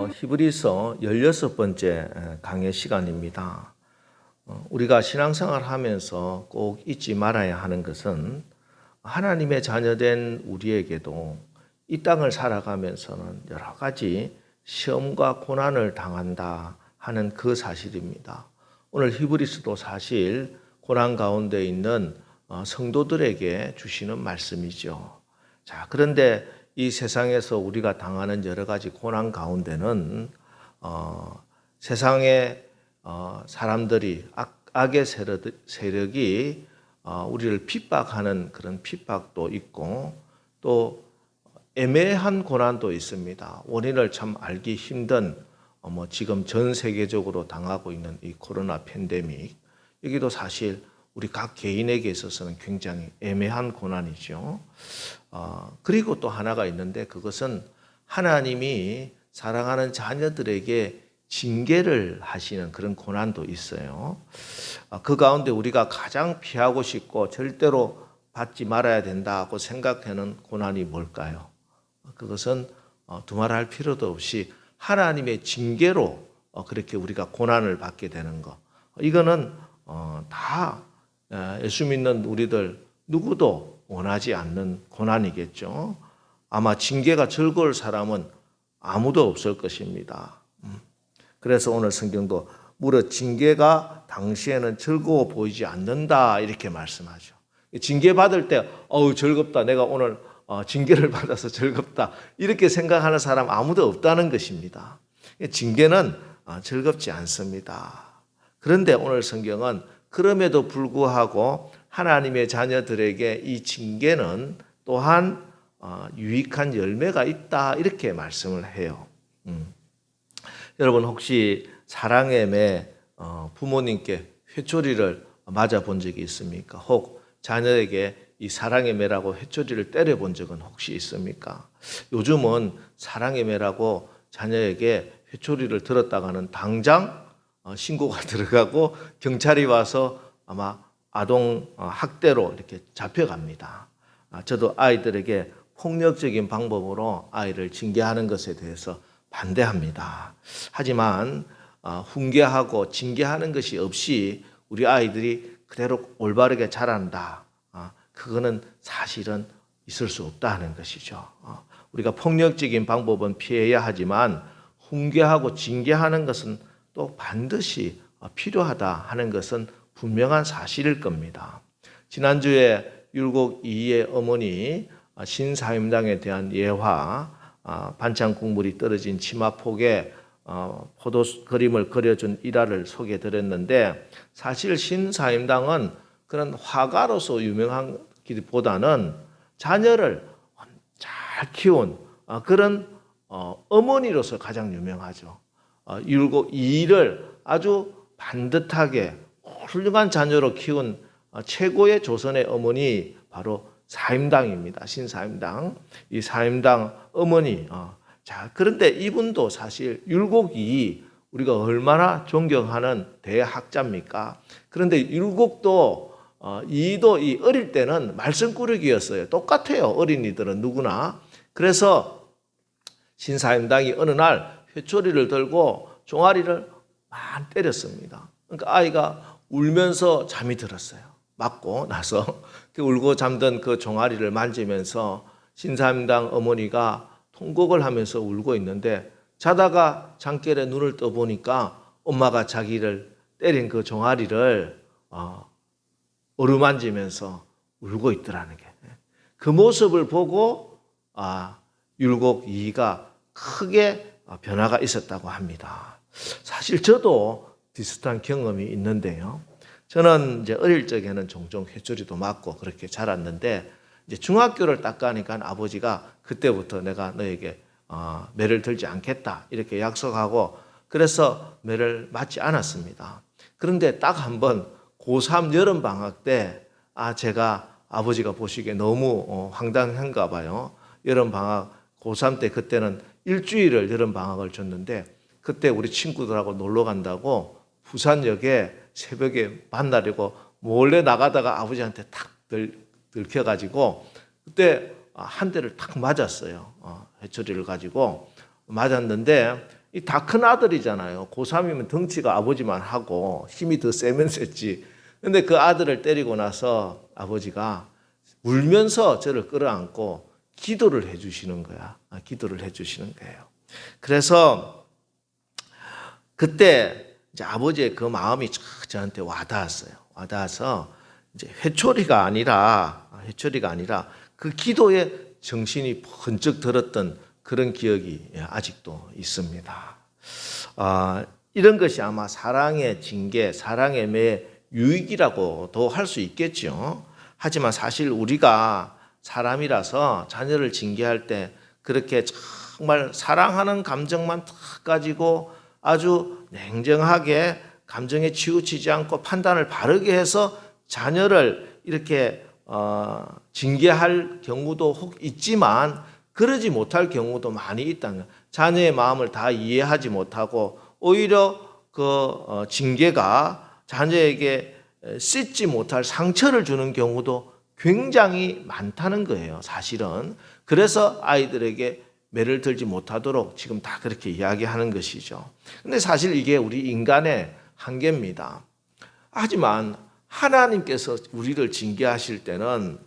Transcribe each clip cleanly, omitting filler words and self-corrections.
히브리서 16번째 강의 시간입니다. 우리가 신앙생활 하면서 꼭 잊지 말아야 하는 것은 하나님의 자녀된 우리에게도 이 땅을 살아가면서는 여러 가지 시험과 고난을 당한다 하는 그 사실입니다. 오늘 히브리서도 사실 고난 가운데 있는 성도들에게 주시는 말씀이죠. 자, 그런데 이 세상에서 우리가 당하는 여러 가지 고난 가운데는 세상의 사람들이 악의 세력이 우리를 핍박하는 그런 핍박도 있고 또 애매한 고난도 있습니다. 원인을 참 알기 힘든 지금 전 세계적으로 당하고 있는 이 코로나 팬데믹, 여기도 사실 우리 각 개인에게 있어서는 굉장히 애매한 고난이죠. 그리고 또 하나가 있는데 그것은 하나님이 사랑하는 자녀들에게 징계를 하시는 그런 고난도 있어요. 그 가운데 우리가 가장 피하고 싶고 절대로 받지 말아야 된다고 생각하는 고난이 뭘까요? 그것은 두말할 필요도 없이 하나님의 징계로 그렇게 우리가 고난을 받게 되는 것. 이거는 다 예수 믿는 우리들 누구도 원하지 않는 고난이겠죠. 아마 징계가 즐거울 사람은 아무도 없을 것입니다. 그래서 오늘 성경도 무릇 징계가 당시에는 즐거워 보이지 않는다 이렇게 말씀하죠. 징계 받을 때 즐겁다, 내가 오늘 징계를 받아서 즐겁다 이렇게 생각하는 사람 아무도 없다는 것입니다. 징계는 즐겁지 않습니다. 그런데 오늘 성경은 그럼에도 불구하고 하나님의 자녀들에게 이 징계는 또한 유익한 열매가 있다 이렇게 말씀을 해요. 여러분 혹시 사랑의 매 부모님께 회초리를 맞아 본 적이 있습니까? 혹 자녀에게 이 사랑의 매라고 회초리를 때려 본 적은 혹시 있습니까? 요즘은 사랑의 매라고 자녀에게 회초리를 들었다가는 당장 신고가 들어가고 경찰이 와서 아마 아동 학대로 이렇게 잡혀갑니다. 저도 아이들에게 폭력적인 방법으로 아이를 징계하는 것에 대해서 반대합니다. 하지만 훈계하고 징계하는 것이 없이 우리 아이들이 그대로 올바르게 자란다. 그거는 사실은 있을 수 없다는 것이죠. 우리가 폭력적인 방법은 피해야 하지만 훈계하고 징계하는 것은 또 반드시 필요하다 하는 것은 분명한 사실일 겁니다. 지난주에 율곡 이의 어머니 신사임당에 대한 예화, 반찬 국물이 떨어진 치마폭에 포도 그림을 그려준 일화를 소개해드렸는데 사실 신사임당은 그런 화가로서 유명하기보다는 자녀를 잘 키운 그런 어머니로서 가장 유명하죠. 율곡 이의를 아주 반듯하게 훌륭한 자녀로 키운 최고의 조선의 어머니 바로 사임당입니다. 신사임당. 이 사임당 어머니. 자, 그런데 이분도 사실 율곡이 우리가 얼마나 존경하는 대학자입니까? 그런데 율곡도 이도 이 어릴 때는 말썽꾸러기였어요. 똑같아요. 어린이들은 누구나. 그래서 신사임당이 어느 날 회초리를 들고 종아리를 막 때렸습니다. 그러니까 아이가 울면서 잠이 들었어요. 맞고 나서 울고 잠든 그 종아리를 만지면서 신사임당 어머니가 통곡을 하면서 울고 있는데 자다가 잠결에 눈을 떠보니까 엄마가 자기를 때린 그 종아리를 어루만지면서 울고 있더라는 게. 그 모습을 보고 율곡 이의가 크게 변화가 있었다고 합니다. 사실 저도 비슷한 경험이 있는데요. 저는 이제 어릴 적에는 종종 회초리도 맞고 그렇게 자랐는데 이제 중학교를 딱 가니까 아버지가 그때부터 내가 너에게 매를 들지 않겠다 이렇게 약속하고 그래서 매를 맞지 않았습니다. 그런데 딱 한 번 고3 여름 방학 때 제가 아버지가 보시기에 너무 황당한가 봐요. 여름 방학 고3 때 그때는 일주일을 여름 방학을 줬는데 그때 우리 친구들하고 놀러 간다고 부산역에 새벽에 만나려고 몰래 나가다가 아버지한테 탁 들켜가지고 그때 한 대를 탁 맞았어요. 회초리를 가지고 맞았는데 이 다 큰 아들이잖아요. 고3이면 덩치가 아버지만 하고 힘이 더 세면 셌지. 근데 그 아들을 때리고 나서 아버지가 울면서 저를 끌어안고 기도를 해주시는 거야. 기도를 해주시는 거예요. 그래서 그때 이제 아버지의 그 마음이 저한테 와닿았어요. 와닿아서 이제 회초리가 아니라 그 기도에 정신이 번쩍 들었던 그런 기억이 아직도 있습니다. 이런 것이 아마 사랑의 징계, 사랑의 매 유익이라고도 할 수 있겠죠. 하지만 사실 우리가 사람이라서 자녀를 징계할 때 그렇게 정말 사랑하는 감정만 딱 가지고 아주 냉정하게 감정에 치우치지 않고 판단을 바르게 해서 자녀를 이렇게 징계할 경우도 혹 있지만 그러지 못할 경우도 많이 있다는 거예요. 자녀의 마음을 다 이해하지 못하고 오히려 그 징계가 자녀에게 씻지 못할 상처를 주는 경우도 굉장히 많다는 거예요, 사실은. 그래서 아이들에게 매를 들지 못하도록 지금 다 그렇게 이야기하는 것이죠. 근데 사실 이게 우리 인간의 한계입니다. 하지만 하나님께서 우리를 징계하실 때는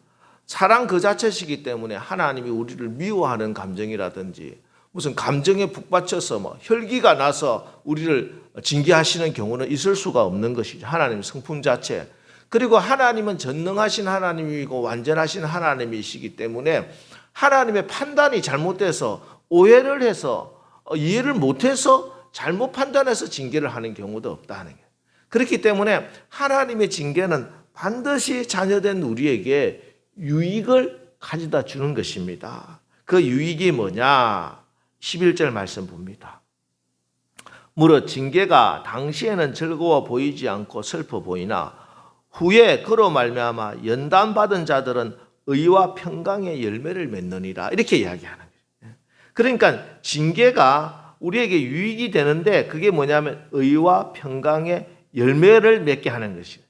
사랑 그 자체시기 때문에 하나님이 우리를 미워하는 감정이라든지 무슨 감정에 북받쳐서 뭐 혈기가 나서 우리를 징계하시는 경우는 있을 수가 없는 것이죠. 하나님의 성품 자체. 그리고 하나님은 전능하신 하나님이고 완전하신 하나님이시기 때문에 하나님의 판단이 잘못돼서 오해를 해서 이해를 못해서 잘못 판단해서 징계를 하는 경우도 없다는 거예요. 그렇기 때문에 하나님의 징계는 반드시 자녀된 우리에게 유익을 가져다 주는 것입니다. 그 유익이 뭐냐? 11절 말씀 봅니다. 무릇 징계가 당시에는 즐거워 보이지 않고 슬퍼 보이나 후에 그로 말미암아 연단받은 자들은 의와 평강의 열매를 맺느니라. 이렇게 이야기하는 거예요. 그러니까 징계가 우리에게 유익이 되는데 그게 뭐냐면 의와 평강의 열매를 맺게 하는 것이에요.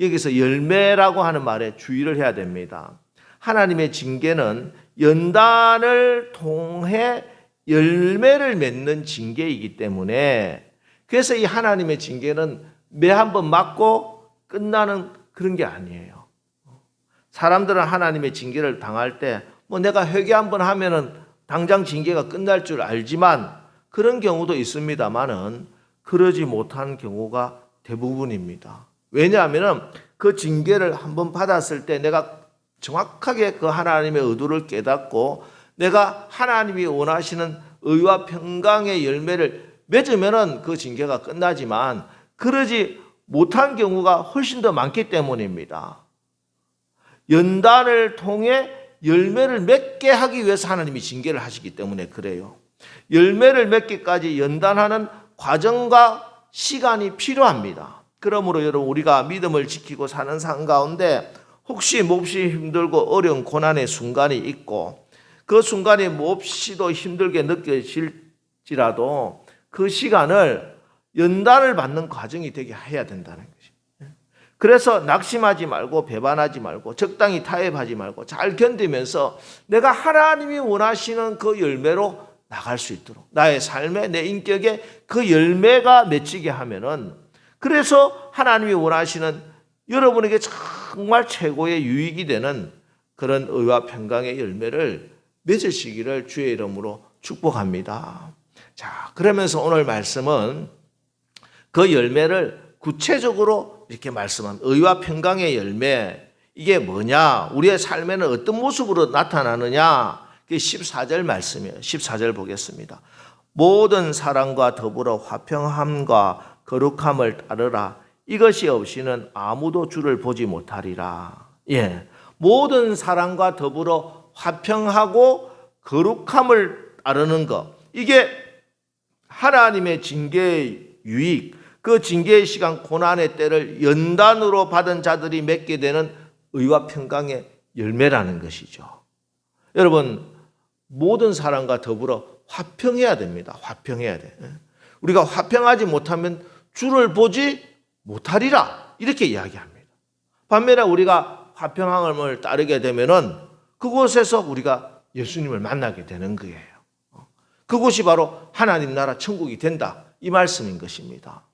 여기서 열매라고 하는 말에 주의를 해야 됩니다. 하나님의 징계는 연단을 통해 열매를 맺는 징계이기 때문에 그래서 이 하나님의 징계는 매 한 번 맞고 끝나는 그런 게 아니에요. 사람들은 하나님의 징계를 당할 때 뭐 내가 회개 한 번 하면은 당장 징계가 끝날 줄 알지만 그런 경우도 있습니다만은 그러지 못한 경우가 대부분입니다. 왜냐하면 그 징계를 한번 받았을 때 내가 정확하게 그 하나님의 의도를 깨닫고 내가 하나님이 원하시는 의와 평강의 열매를 맺으면은 그 징계가 끝나지만 그러지 못한 경우가 훨씬 더 많기 때문입니다. 연단을 통해 열매를 맺게 하기 위해서 하나님이 징계를 하시기 때문에 그래요. 열매를 맺기까지 연단하는 과정과 시간이 필요합니다. 그러므로 여러분 우리가 믿음을 지키고 사는 삶 가운데 혹시 몹시 힘들고 어려운 고난의 순간이 있고 그 순간이 몹시도 힘들게 느껴질지라도 그 시간을 연단을 받는 과정이 되게 해야 된다는 것이죠. 그래서 낙심하지 말고 배반하지 말고 적당히 타협하지 말고 잘 견디면서 내가 하나님이 원하시는 그 열매로 나갈 수 있도록 나의 삶에 내 인격에 그 열매가 맺히게 하면은 그래서 하나님이 원하시는 여러분에게 정말 최고의 유익이 되는 그런 의와 평강의 열매를 맺으시기를 주의 이름으로 축복합니다. 자, 그러면서 오늘 말씀은 그 열매를 구체적으로 이렇게 말씀합니다. 의와 평강의 열매, 이게 뭐냐? 우리의 삶에는 어떤 모습으로 나타나느냐? 그게 14절 말씀이에요. 14절 보겠습니다. 모든 사랑과 더불어 화평함과 거룩함을 따르라. 이것이 없이는 아무도 주를 보지 못하리라. 예, 모든 사랑과 더불어 화평하고 거룩함을 따르는 것. 이게 하나님의 징계의 유익, 그 징계의 시간 고난의 때를 연단으로 받은 자들이 맺게 되는 의와 평강의 열매라는 것이죠. 여러분, 모든 사람과 더불어 화평해야 됩니다. 화평해야 돼. 우리가 화평하지 못하면 주를 보지 못하리라. 이렇게 이야기합니다. 반면에 우리가 화평함을 따르게 되면은 그곳에서 우리가 예수님을 만나게 되는 거예요. 그곳이 바로 하나님 나라 천국이 된다. 이 말씀인 것입니다.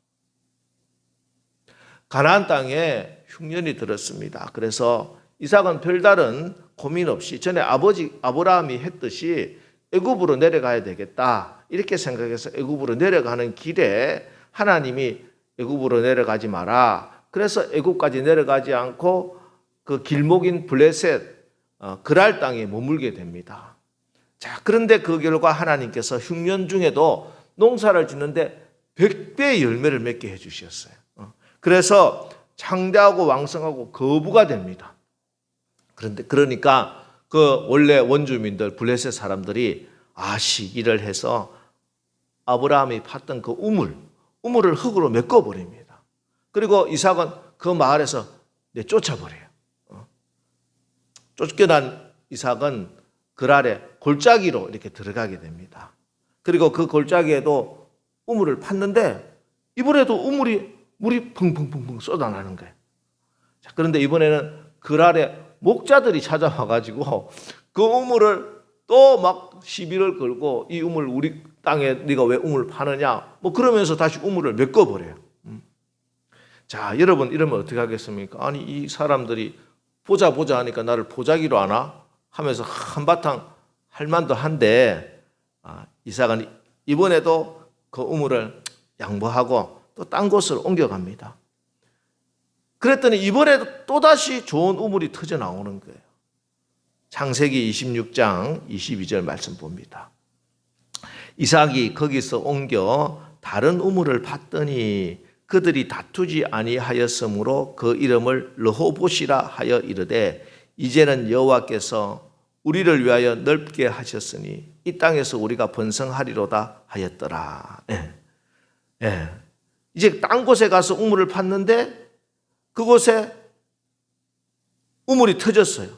가나안 땅에 흉년이 들었습니다. 그래서 이삭은 별다른 고민 없이 전에 아버지 아브라함이 했듯이 애굽으로 내려가야 되겠다. 이렇게 생각해서 애굽으로 내려가는 길에 하나님이 애굽으로 내려가지 마라. 그래서 애굽까지 내려가지 않고 그 길목인 블레셋 그랄 땅에 머물게 됩니다. 자, 그런데 그 결과 하나님께서 흉년 중에도 농사를 짓는데 100배의 열매를 맺게 해주셨어요. 그래서 창대하고 왕성하고 거부가 됩니다. 그러니까 그 원래 원주민들 블레셋 사람들이 시기를 해서 아브라함이 팠던 그 우물을 흙으로 메꿔버립니다. 그리고 이삭은 그 마을에서 쫓아버려요. 쫓겨난 이삭은 그랄에 골짜기로 이렇게 들어가게 됩니다. 그리고 그 골짜기에도 우물을 팠는데 이번에도 물이 펑펑펑펑 쏟아나는 거예요. 자, 그런데 이번에는 그랄에 목자들이 찾아와가지고 그 우물을 또 막 시비를 걸고 이 우물 우리 땅에 네가 왜 우물 파느냐 뭐 그러면서 다시 우물을 메꿔버려요. 자, 여러분 이러면 어떻게 하겠습니까? 아니 이 사람들이 보자 하니까 나를 보자기로 하나 하면서 한바탕 할 만도 한데 이삭은 이번에도 그 우물을 양보하고 또 딴 곳으로 옮겨갑니다. 그랬더니 이번에도 또다시 좋은 우물이 터져 나오는 거예요. 창세기 26장 22절 말씀 봅니다. 이삭이 거기서 옮겨 다른 우물을 팠더니 그들이 다투지 아니하였으므로 그 이름을 르호봇이라 하여 이르되 이제는 여호와께서 우리를 위하여 넓게 하셨으니 이 땅에서 우리가 번성하리로다 하였더라. 이제 딴 곳에 가서 우물을 팠는데 그곳에 우물이 터졌어요.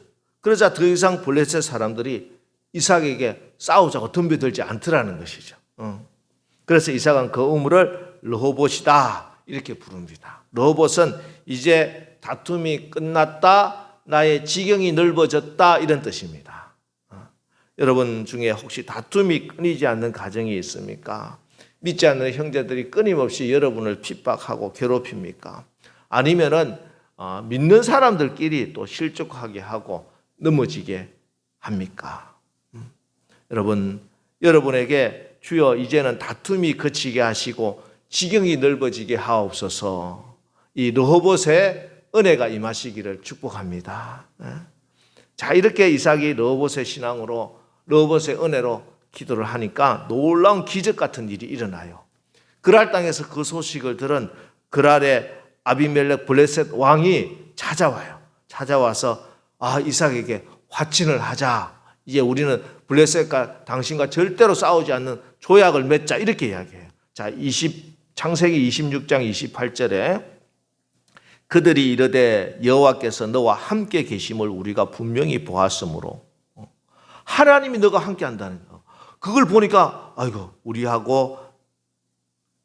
그러자 더 이상 블레셋 사람들이 이삭에게 싸우자고 덤벼들지 않더라는 것이죠. 그래서 이삭은 그 우물을 르호봇이다 이렇게 부릅니다. 르호봇은 이제 다툼이 끝났다, 나의 지경이 넓어졌다 이런 뜻입니다. 여러분 중에 혹시 다툼이 끊이지 않는 가정이 있습니까? 믿지 않는 형제들이 끊임없이 여러분을 핍박하고 괴롭힙니까? 아니면은 믿는 사람들끼리 또 실족하게 하고 넘어지게 합니까? 여러분에게 주여 이제는 다툼이 그치게 하시고 지경이 넓어지게 하옵소서. 이 르호봇의 은혜가 임하시기를 축복합니다. 자, 이렇게 이삭이 르호봇의 신앙으로 르호봇의 은혜로 기도를 하니까 놀라운 기적 같은 일이 일어나요. 그랄 땅에서 그 소식을 들은 그랄의 아비멜렉 블레셋 왕이 찾아와요. 찾아와서 이삭에게 화친을 하자. 이제 우리는 블레셋과 당신과 절대로 싸우지 않는 조약을 맺자 이렇게 이야기해요. 자, 창세기 26장 28절에 그들이 이르되 여호와께서 너와 함께 계심을 우리가 분명히 보았으므로 하나님이 너가 함께 한다는 거. 그걸 보니까 아이고 우리하고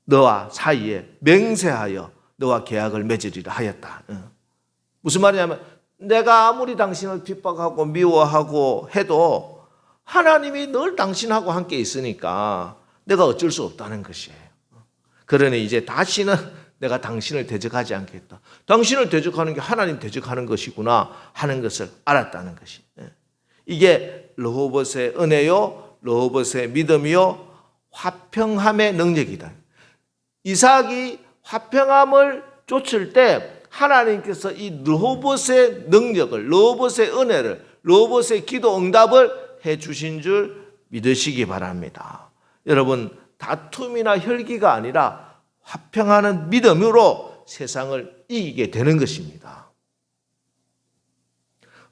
너와 사이에 맹세하여 너와 계약을 맺으리라 하였다. 무슨 말이냐면 내가 아무리 당신을 핍박하고 미워하고 해도 하나님이 늘 당신하고 함께 있으니까 내가 어쩔 수 없다는 것이에요. 그러니 이제 다시는 내가 당신을 대적하지 않겠다. 당신을 대적하는 게 하나님 대적하는 것이구나 하는 것을 알았다는 것이. 이게 르호봇의 은혜요, 르호봇의 믿음이요, 화평함의 능력이다. 이삭이 화평함을 좇을 때 하나님께서 이 르호봇의 능력을, 르호봇의 은혜를, 르호봇의 기도 응답을 해 주신 줄 믿으시기 바랍니다. 여러분, 다툼이나 혈기가 아니라 화평하는 믿음으로 세상을 이기게 되는 것입니다.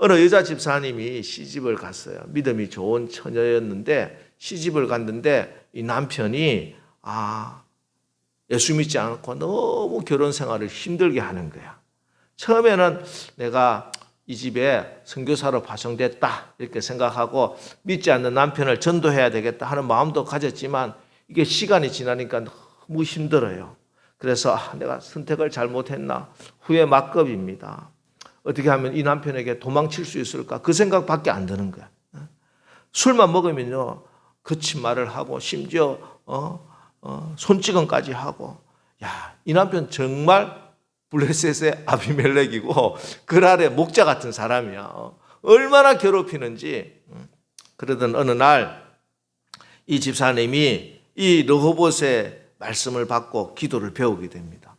어느 여자 집사님이 시집을 갔어요. 믿음이 좋은 처녀였는데 시집을 갔는데 이 남편이 예수 믿지 않고 너무 결혼 생활을 힘들게 하는 거야. 처음에는 내가 이 집에 선교사로 파송됐다 이렇게 생각하고 믿지 않는 남편을 전도해야 되겠다 하는 마음도 가졌지만 이게 시간이 지나니까 너무 힘들어요. 그래서 내가 선택을 잘못했나 후회 막급입니다. 어떻게 하면 이 남편에게 도망칠 수 있을까 그 생각밖에 안 드는 거야. 술만 먹으면요 거친 말을 하고 심지어 손찌검까지 하고, 야, 이 남편 정말 블레셋의 아비멜렉이고 그랄의 목자 같은 사람이야. 얼마나 괴롭히는지. 그러던 어느 날 이 집사님이 이 르호봇의 말씀을 받고 기도를 배우게 됩니다.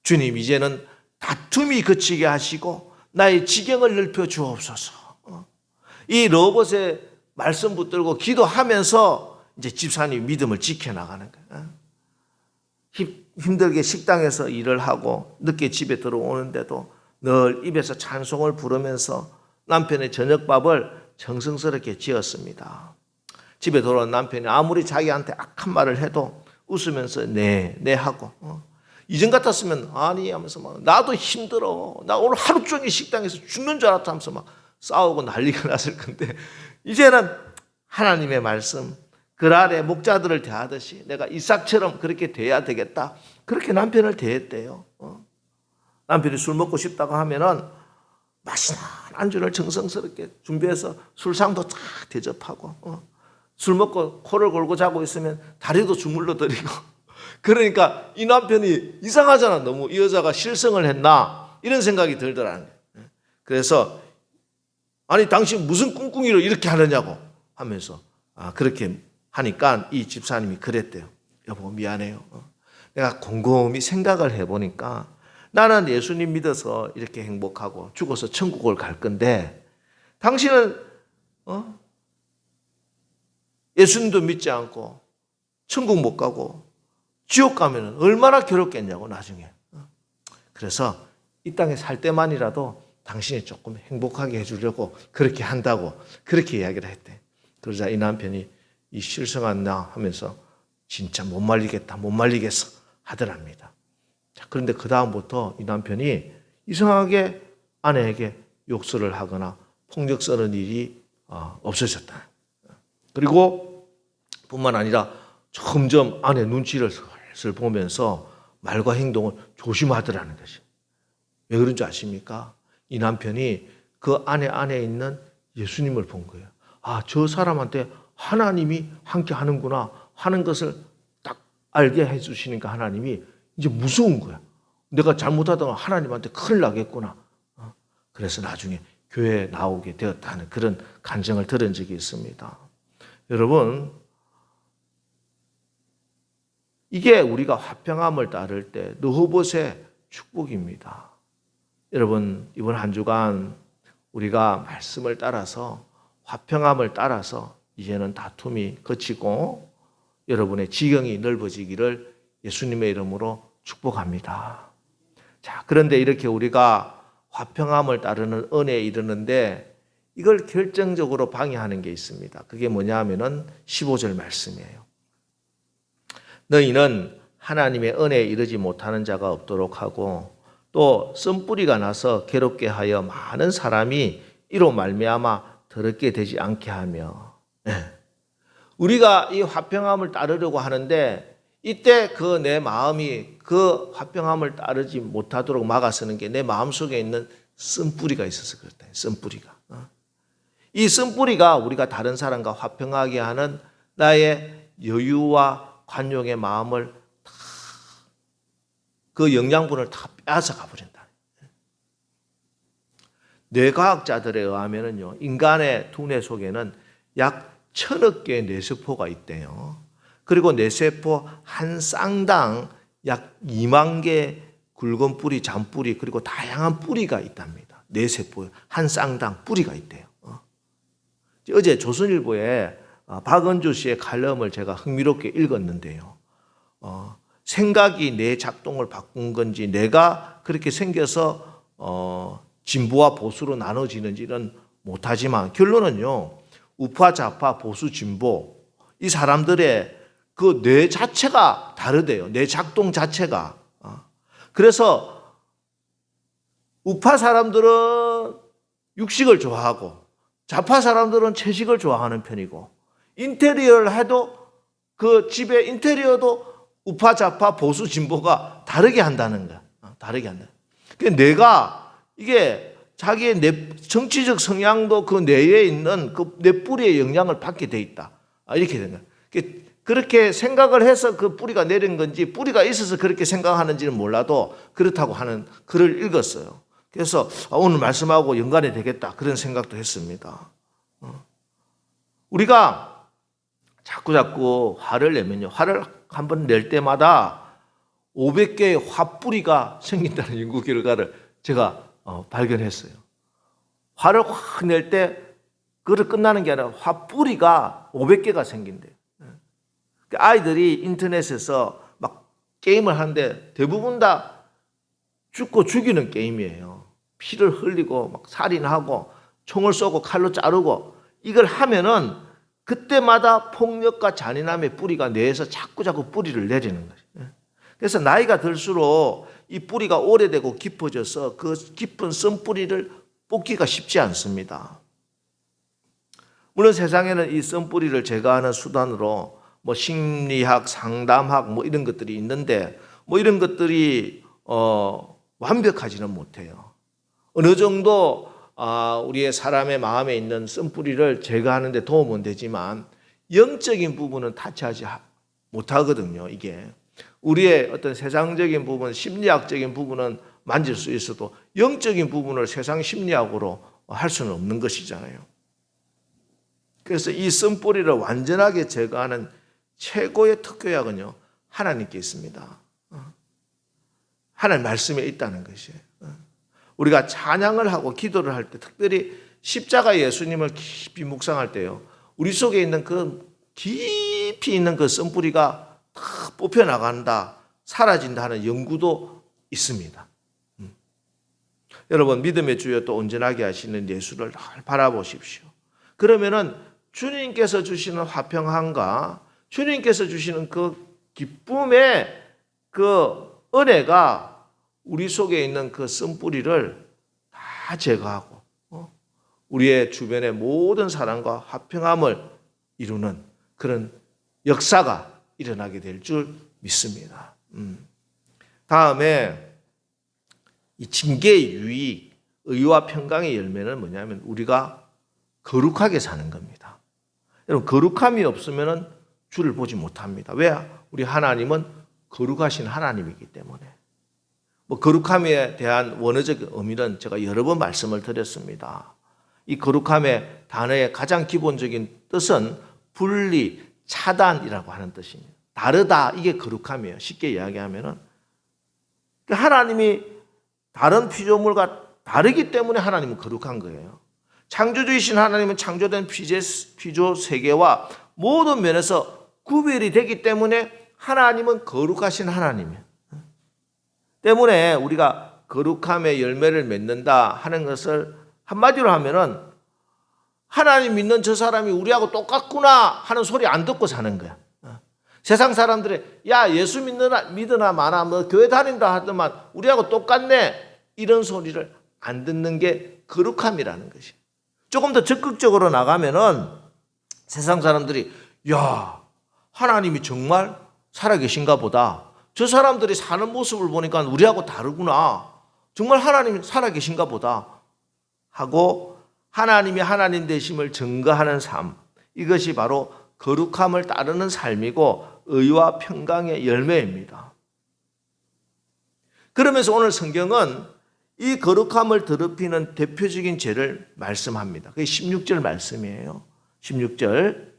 주님, 이제는 다툼이 그치게 하시고 나의 지경을 넓혀 주옵소서. 이 르호봇의 말씀 붙들고 기도하면서 이제 집사님 믿음을 지켜나가는 거예요. 힘들게 식당에서 일을 하고 늦게 집에 들어오는데도 늘 입에서 찬송을 부르면서 남편의 저녁밥을 정성스럽게 지었습니다. 집에 돌아온 남편이 아무리 자기한테 악한 말을 해도 웃으면서 네 하고, 이전 같았으면 아니 하면서 막 나도 힘들어, 나 오늘 하루 종일 식당에서 죽는 줄 알았다 하면서 막 싸우고 난리가 났을 건데, 이제는 하나님의 말씀, 그랄의 목자들을 대하듯이 내가 이삭처럼 그렇게 돼야 되겠다, 그렇게 남편을 대했대요. 남편이 술 먹고 싶다고 하면은 맛있는 안주를 정성스럽게 준비해서 술상도 쫙 대접하고, 술 먹고 코를 골고 자고 있으면 다리도 주물러 드리고. 그러니까 이 남편이 이상하잖아. 너무 이 여자가 실성을 했나 이런 생각이 들더라는 거예요. 그래서 아니 당신 무슨 꿍꿍이로 이렇게 하느냐고 하면서 그렇게 하니까 이 집사님이 그랬대요. 여보 미안해요. 내가 곰곰이 생각을 해보니까 나는 예수님 믿어서 이렇게 행복하고 죽어서 천국을 갈 건데, 당신은 예수님도 믿지 않고 천국 못 가고 지옥 가면 얼마나 괴롭겠냐고 나중에. 그래서 이 땅에 살 때만이라도 당신이 조금 행복하게 해주려고 그렇게 한다고 그렇게 이야기를 했대. 그러자 이 남편이 이 실성한 나 하면서 진짜 못 말리겠어 하더랍니다. 자, 그런데 그 다음부터 이 남편이 이상하게 아내에게 욕설을 하거나 폭력 쓰는 일이 없어졌다. 그리고 뿐만 아니라 점점 아내 눈치를 슬슬 보면서 말과 행동을 조심하더라는 것이. 왜 그런 줄 아십니까? 이 남편이 그 아내 안에 있는 예수님을 본 거예요. 저 사람한테 하나님이 함께 하는구나 하는 것을 딱 알게 해주시니까 하나님이 이제 무서운 거야. 내가 잘못하다가 하나님한테 큰일 나겠구나. 그래서 나중에 교회에 나오게 되었다는 그런 간증을 들은 적이 있습니다. 여러분, 이게 우리가 화평함을 따를 때 르호봇의 축복입니다. 여러분, 이번 한 주간 우리가 말씀을 따라서 화평함을 따라서 이제는 다툼이 그치고 여러분의 지경이 넓어지기를 예수님의 이름으로 축복합니다. 자, 그런데 이렇게 우리가 화평함을 따르는 은혜에 이르는데 이걸 결정적으로 방해하는 게 있습니다. 그게 뭐냐 하면은 15절 말씀이에요. 너희는 하나님의 은혜에 이르지 못하는 자가 없도록 하고 또 쓴뿌리가 나서 괴롭게 하여 많은 사람이 이로 말미암아 더럽게 되지 않게 하며. 우리가 이 화평함을 따르려고 하는데 이때 그 내 마음이 그 화평함을 따르지 못하도록 막아서는 게 내 마음속에 있는 쓴뿌리가 있어서 그렇다. 쓴뿌리가. 이 쓴뿌리가 우리가 다른 사람과 화평하게 하는 나의 여유와 관용의 마음을 다 그 영양분을 다 빼앗아가 버린다. 뇌과학자들에 의하면요, 인간의 두뇌 속에는 약 1000억 개의 뇌세포가 있대요. 그리고 뇌세포 한 쌍당 약 2만 개의 굵은 뿌리, 잔뿌리, 그리고 다양한 뿌리가 있답니다. 뇌세포 한 쌍당 뿌리가 있대요. 어제 조선일보에 박은주 씨의 칼럼을 제가 흥미롭게 읽었는데요. 생각이 뇌 작동을 바꾼 건지 내가 그렇게 생겨서 진보와 보수로 나눠지는지는 못하지만 결론은요, 우파, 좌파, 보수, 진보 이 사람들의 그 뇌 자체가 다르대요. 뇌 작동 자체가. 그래서 우파 사람들은 육식을 좋아하고 좌파 사람들은 채식을 좋아하는 편이고, 인테리어를 해도 그 집의 인테리어도 우파, 좌파, 보수, 진보가 다르게 한다는 거야. 다르게 한다. 그러니까 뇌가 이게 자기의 정치적 성향도 그 뇌에 있는 그 뇌뿌리의 영향을 받게 돼 있다. 이렇게 된 거야. 그렇게 생각을 해서 그 뿌리가 내린 건지 뿌리가 있어서 그렇게 생각하는지는 몰라도 그렇다고 하는 글을 읽었어요. 그래서 오늘 말씀하고 연관이 되겠다 그런 생각도 했습니다. 우리가 자꾸 화를 내면요. 화를 한번 낼 때마다 500개의 화뿌리가 생긴다는 연구 결과를 제가 발견했어요. 화를 확 낼 때 그걸 끝나는 게 아니라 화뿌리가 500개가 생긴대요. 아이들이 인터넷에서 막 게임을 하는데 대부분 다 죽고 죽이는 게임이에요. 피를 흘리고 막 살인하고 총을 쏘고 칼로 자르고 이걸 하면은 그때마다 폭력과 잔인함의 뿌리가 뇌에서 자꾸 뿌리를 내리는 거죠. 그래서 나이가 들수록 이 뿌리가 오래되고 깊어져서 그 깊은 쓴뿌리를 뽑기가 쉽지 않습니다. 물론 세상에는 이 쓴뿌리를 제거하는 수단으로 심리학, 상담학 이런 것들이 있는데 이런 것들이 완벽하지는 못해요. 어느 정도 우리의 사람의 마음에 있는 쓴뿌리를 제거하는 데 도움은 되지만 영적인 부분은 타치하지 못하거든요. 이게 우리의 어떤 세상적인 부분, 심리학적인 부분은 만질 수 있어도 영적인 부분을 세상 심리학으로 할 수는 없는 것이잖아요. 그래서 이 쓴뿌리를 완전하게 제거하는 최고의 특효약은요, 하나님께 있습니다. 하나님 말씀에 있다는 것이에요. 우리가 찬양을 하고 기도를 할 때, 특별히 십자가 예수님을 깊이 묵상할 때요, 우리 속에 있는 그 깊이 있는 그 쓴뿌리가 다 뽑혀나간다, 사라진다 하는 연구도 있습니다. 여러분, 믿음의 주여 또 온전하게 하시는 예수를 바라보십시오. 그러면은 주님께서 주시는 화평함과 주님께서 주시는 그 기쁨의 그 은혜가 우리 속에 있는 그 쓴뿌리를 다 제거하고 우리의 주변의 모든 사람과 화평함을 이루는 그런 역사가 일어나게 될 줄 믿습니다. 다음에 이 징계의 유익, 의와 평강의 열매는 뭐냐면 우리가 거룩하게 사는 겁니다. 여러분, 거룩함이 없으면 주를 보지 못합니다. 왜? 우리 하나님은 거룩하신 하나님이기 때문에. 거룩함에 대한 원어적 의미는 제가 여러 번 말씀을 드렸습니다. 이 거룩함의 단어의 가장 기본적인 뜻은 분리, 차단이라고 하는 뜻입니다. 다르다, 이게 거룩함이에요. 쉽게 이야기하면은 하나님이 다른 피조물과 다르기 때문에 하나님은 거룩한 거예요. 창조주이신 하나님은 창조된 피조 세계와 모든 면에서 구별이 되기 때문에 하나님은 거룩하신 하나님이에요. 때문에 우리가 거룩함의 열매를 맺는다 하는 것을 한마디로 하면은 하나님 믿는 저 사람이 우리하고 똑같구나 하는 소리 안 듣고 사는 거야. 세상 사람들이 야 예수 믿으나 마나 교회 다닌다 하더만 우리하고 똑같네 이런 소리를 안 듣는 게 거룩함이라는 것이. 조금 더 적극적으로 나가면은 세상 사람들이 야 하나님이 정말 살아계신가 보다. 저 사람들이 사는 모습을 보니까 우리하고 다르구나. 정말 하나님이 살아계신가 보다 하고 하나님이 하나님 되심을 증거하는 삶. 이것이 바로 거룩함을 따르는 삶이고 의와 평강의 열매입니다. 그러면서 오늘 성경은 이 거룩함을 더럽히는 대표적인 죄를 말씀합니다. 그게 16절 말씀이에요. 16절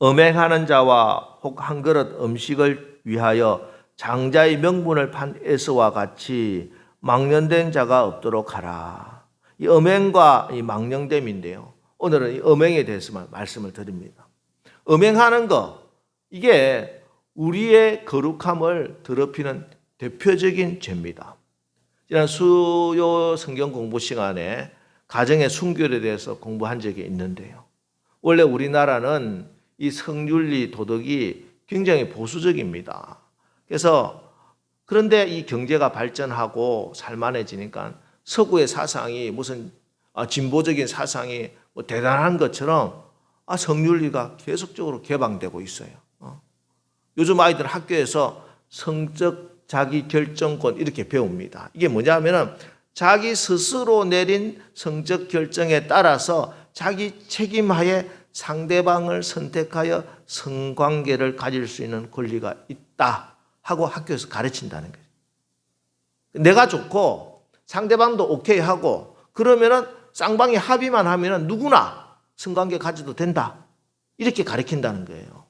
음행하는 자와 혹 한 그릇 음식을 위하여 장자의 명분을 판 에서와 같이 망령된 자가 없도록 하라. 이 음행과 이 망령됨인데요. 오늘은 이 음행에 대해서만 말씀을 드립니다. 음행하는 것, 이게 우리의 거룩함을 더럽히는 대표적인 죄입니다. 지난 수요 성경 공부 시간에 가정의 순결에 대해서 공부한 적이 있는데요. 원래 우리나라는 이 성윤리 도덕이 굉장히 보수적입니다. 그래서 그런데 이 경제가 발전하고 살만해지니까 서구의 사상이 무슨 진보적인 사상이 대단한 것처럼 성윤리가 계속적으로 개방되고 있어요. 요즘 아이들 학교에서 성적 자기 결정권 이렇게 배웁니다. 이게 뭐냐면은 자기 스스로 내린 성적 결정에 따라서 자기 책임하에 상대방을 선택하여 성관계를 가질 수 있는 권리가 있다 하고 학교에서 가르친다는 거예요. 내가 좋고 상대방도 오케이 하고 그러면은 쌍방이 합의만 하면은 누구나 성관계 가져도 된다. 이렇게 가르친다는 거예요.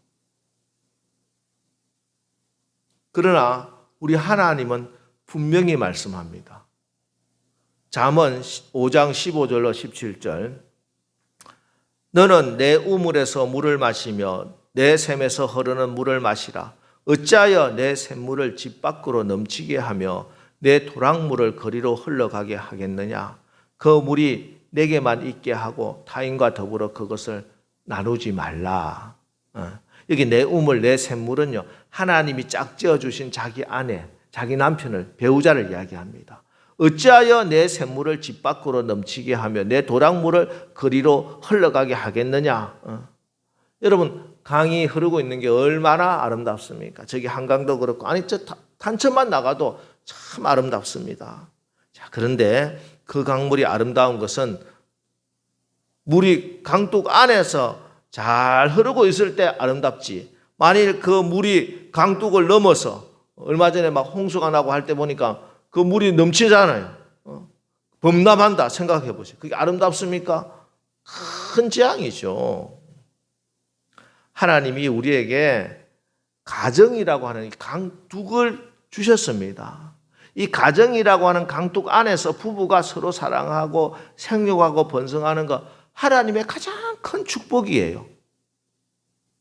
그러나 우리 하나님은 분명히 말씀합니다. 잠언 5장 15절로 17절. 너는 내 우물에서 물을 마시며 내 샘에서 흐르는 물을 마시라. 어찌하여 내 샘물을 집 밖으로 넘치게 하며 내 도랑물을 거리로 흘러가게 하겠느냐. 그 물이 내게만 있게 하고 타인과 더불어 그것을 나누지 말라. 여기 내 우물, 내 샘물은요, 하나님이 짝지어 주신 자기 아내, 자기 남편을, 배우자를 이야기합니다. 어찌하여 내 샘물을 집 밖으로 넘치게 하며 내 도랑물을 거리로 흘러가게 하겠느냐. 여러분, 강이 흐르고 있는 게 얼마나 아름답습니까? 저기 한강도 그렇고, 아니 저 단천만 나가도 참 아름답습니다. 자, 그런데 그 강물이 아름다운 것은 물이 강둑 안에서 잘 흐르고 있을 때 아름답지, 만일 그 물이 강둑을 넘어서 얼마 전에 막 홍수가 나고 할 때 보니까 그 물이 넘치잖아요. 범람한다 생각해 보세요. 그게 아름답습니까? 큰 재앙이죠. 하나님이 우리에게 가정이라고 하는 강둑을 주셨습니다. 이 가정이라고 하는 강둑 안에서 부부가 서로 사랑하고 생육하고 번성하는 것, 하나님의 가장 큰 축복이에요.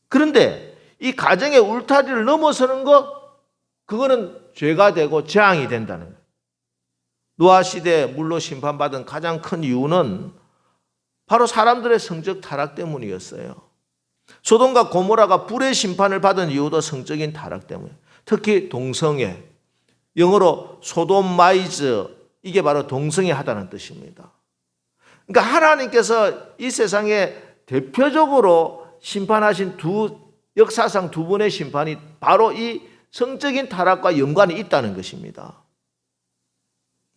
그런데 이 가정의 울타리를 넘어서는 것, 그거는 죄가 되고 재앙이 된다는 거예요. 노아 시대에 물로 심판받은 가장 큰 이유는 바로 사람들의 성적 타락 때문이었어요. 소돔과 고모라가 불의 심판을 받은 이유도 성적인 타락 때문에, 특히 동성애, 영어로 소돔마이즈, 이게 바로 동성애하다는 뜻입니다. 그러니까 하나님께서 이 세상에 대표적으로 심판하신 역사상 두 번의 심판이 바로 이 성적인 타락과 연관이 있다는 것입니다.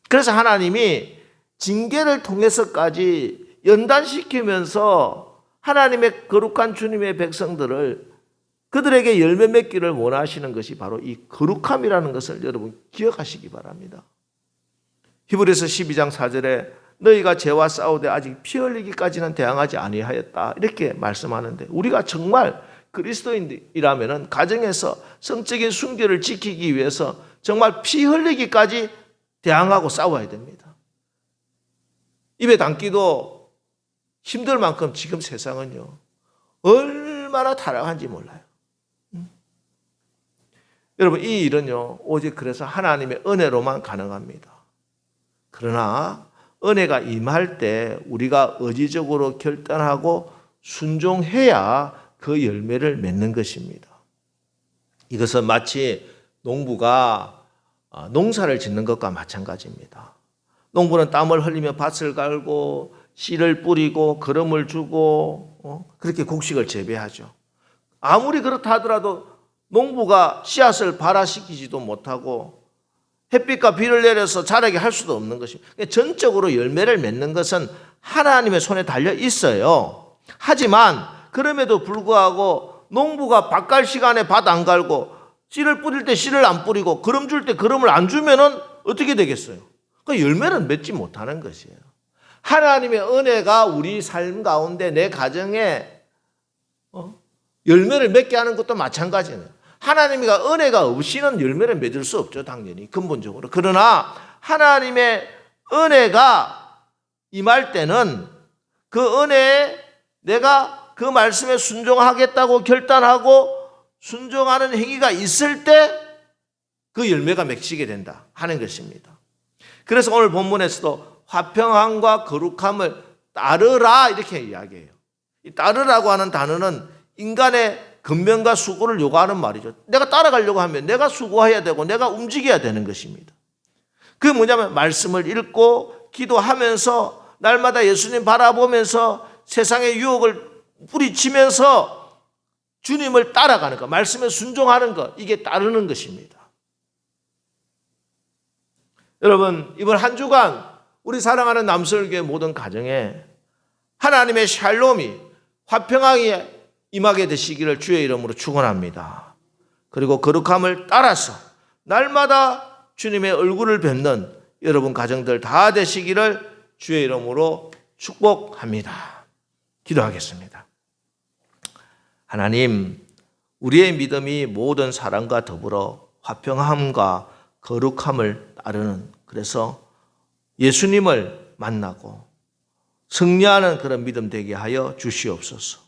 그래서 하나님이 징계를 통해서까지 연단시키면서 하나님의 거룩한 주님의 백성들을, 그들에게 열매 맺기를 원하시는 것이 바로 이 거룩함이라는 것을 여러분 기억하시기 바랍니다. 히브리서 12장 4절에 너희가 죄와 싸우되 아직 피 흘리기까지는 대항하지 아니하였다, 이렇게 말씀하는데, 우리가 정말 그리스도인이라면 가정에서 성적인 순결을 지키기 위해서 정말 피 흘리기까지 대항하고 싸워야 됩니다. 입에 담기도 힘들 만큼 지금 세상은요, 얼마나 타락한지 몰라요. 여러분, 이 일은요, 오직 그래서 하나님의 은혜로만 가능합니다. 그러나 은혜가 임할 때 우리가 의지적으로 결단하고 순종해야 그 열매를 맺는 것입니다. 이것은 마치 농부가 농사를 짓는 것과 마찬가지입니다. 농부는 땀을 흘리며 밭을 갈고 씨를 뿌리고 거름을 주고 그렇게 곡식을 재배하죠. 아무리 그렇다 하더라도 농부가 씨앗을 발화시키지도 못하고 햇빛과 비를 내려서 자라게 할 수도 없는 것입니다. 전적으로 열매를 맺는 것은 하나님의 손에 달려 있어요. 하지만 그럼에도 불구하고 농부가 밭 갈 시간에 밭 안 갈고 씨를 뿌릴 때 씨를 안 뿌리고 거름 줄 때 거름을 안 주면은 어떻게 되겠어요? 그 열매는 맺지 못하는 것이에요. 하나님의 은혜가 우리 삶 가운데 내 가정에 열매를 맺게 하는 것도 마찬가지예요. 하나님과 은혜가 없이는 열매를 맺을 수 없죠, 당연히 근본적으로. 그러나 하나님의 은혜가 임할 때는 그 은혜에 내가 그 말씀에 순종하겠다고 결단하고 순종하는 행위가 있을 때 그 열매가 맺히게 된다 하는 것입니다. 그래서 오늘 본문에서도 화평함과 거룩함을 따르라 이렇게 이야기해요. 이 따르라고 하는 단어는 인간의 근면과 수고를 요구하는 말이죠. 내가 따라가려고 하면 내가 수고해야 되고 내가 움직여야 되는 것입니다. 그게 뭐냐면 말씀을 읽고 기도하면서 날마다 예수님 바라보면서 세상의 유혹을 뿌리치면서 주님을 따라가는 것, 말씀에 순종하는 것, 이게 따르는 것입니다. 여러분, 이번 한 주간 우리 사랑하는 남설교의 모든 가정에 하나님의 샬롬이, 화평하게 임하게 되시기를 주의 이름으로 축원합니다. 그리고 거룩함을 따라서 날마다 주님의 얼굴을 뵙는 여러분 가정들 다 되시기를 주의 이름으로 축복합니다. 기도하겠습니다. 하나님, 우리의 믿음이 모든 사랑과 더불어 화평함과 거룩함을 따르는, 그래서 예수님을 만나고 승리하는 그런 믿음 되게 하여 주시옵소서.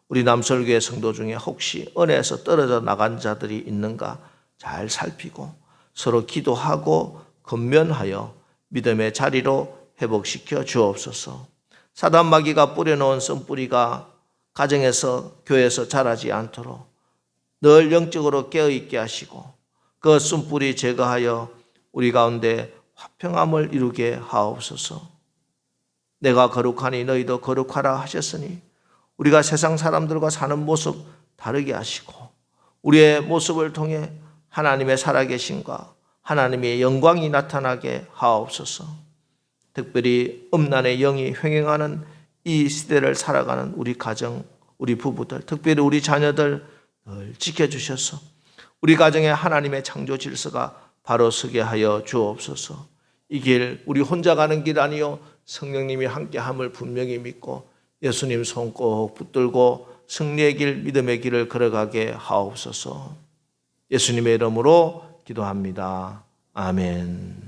우리 남설교회 성도 중에 혹시 은혜에서 떨어져 나간 자들이 있는가 잘 살피고 서로 기도하고 건면하여 믿음의 자리로 회복시켜 주옵소서. 사단 마귀가 뿌려놓은 쓴뿌리가 가정에서 교회에서 자라지 않도록 늘 영적으로 깨어있게 하시고 그 쓴뿌리 제거하여 우리 가운데 화평함을 이루게 하옵소서. 내가 거룩하니 너희도 거룩하라 하셨으니 우리가 세상 사람들과 사는 모습 다르게 하시고 우리의 모습을 통해 하나님의 살아계심과 하나님의 영광이 나타나게 하옵소서. 특별히 음란의 영이 횡행하는 이 시대를 살아가는 우리 가정, 우리 부부들, 특별히 우리 자녀들 늘 지켜주셔서 우리 가정에 하나님의 창조 질서가 바로 서게 하여 주옵소서. 이 길 우리 혼자 가는 길 아니요 성령님이 함께함을 분명히 믿고 예수님 손 꼭 붙들고 승리의 길, 믿음의 길을 걸어가게 하옵소서. 예수님의 이름으로 기도합니다. 아멘.